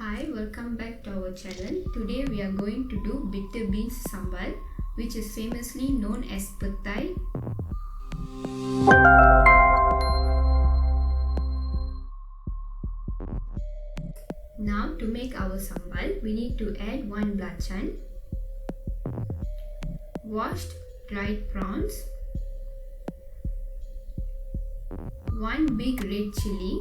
Hi, welcome back to our channel. Today we are going to do bitter beans sambal, which is famously known as Petai. Now to make our sambal, we need to add 1 belacan, washed dried prawns, 1 big red chilli,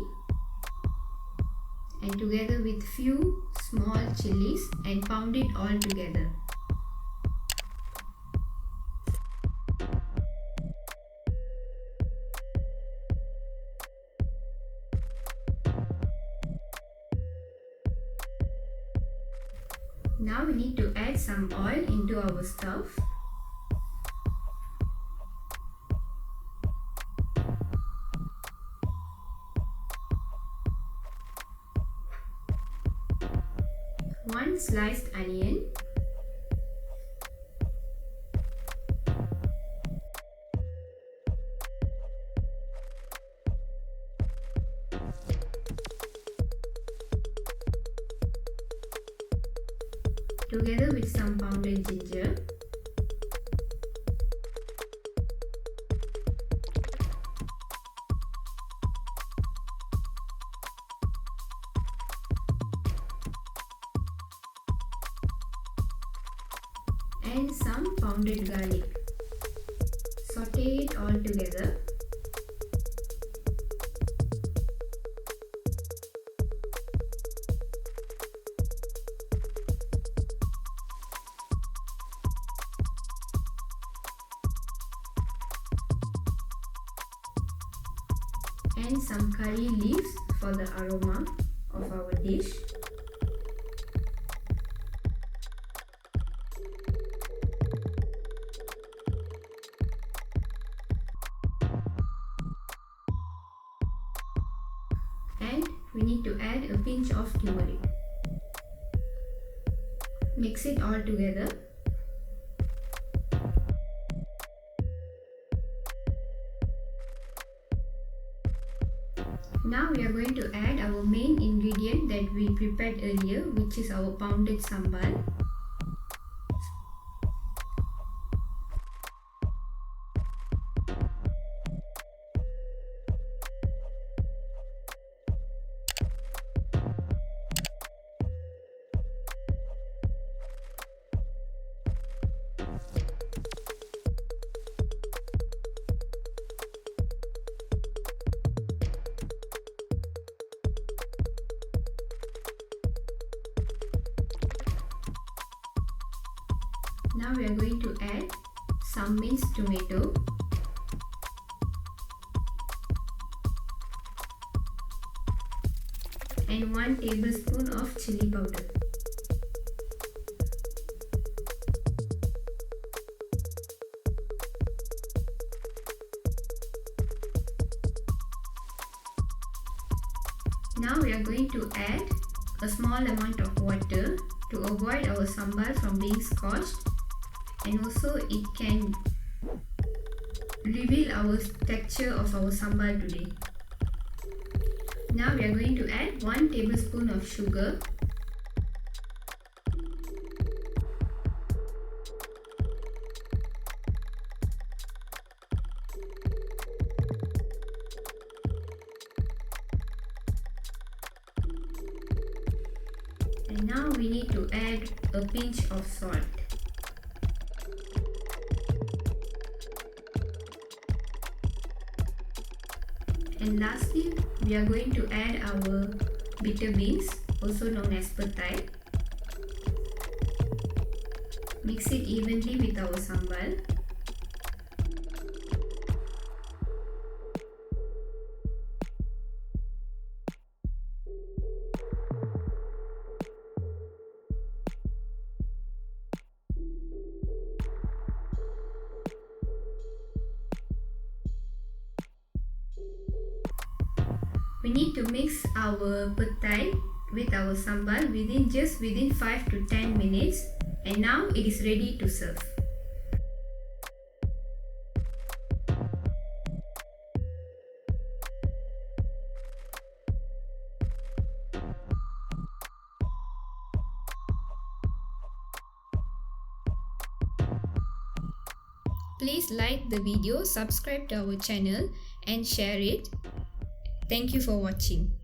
and together with few small chilies, and pound it all together. Now we need to add some oil into our stove. One sliced onion, together with some pounded ginger, and some pounded garlic. Saute it all together. And some curry leaves for the aroma of our dish. And we need to add a pinch of turmeric. Mix it all together. Now we are going to add our main ingredient that we prepared earlier, which is our pounded sambal. Now we are going to add some minced tomato, and 1 tablespoon of chilli powder. Now we are going to add a small amount of water to avoid our sambal from being scorched, and also it can reveal our texture of our sambal today. Now we are going to add 1 tablespoon of sugar, and now we need to add a pinch of salt. And lastly, we are going to add our bitter beans, also known as petai. Mix it evenly with our sambal. We need to mix our petai with our sambal within 5 to 10 minutes, and now it is ready to serve. Please like the video, subscribe to our channel and share it. Thank you for watching.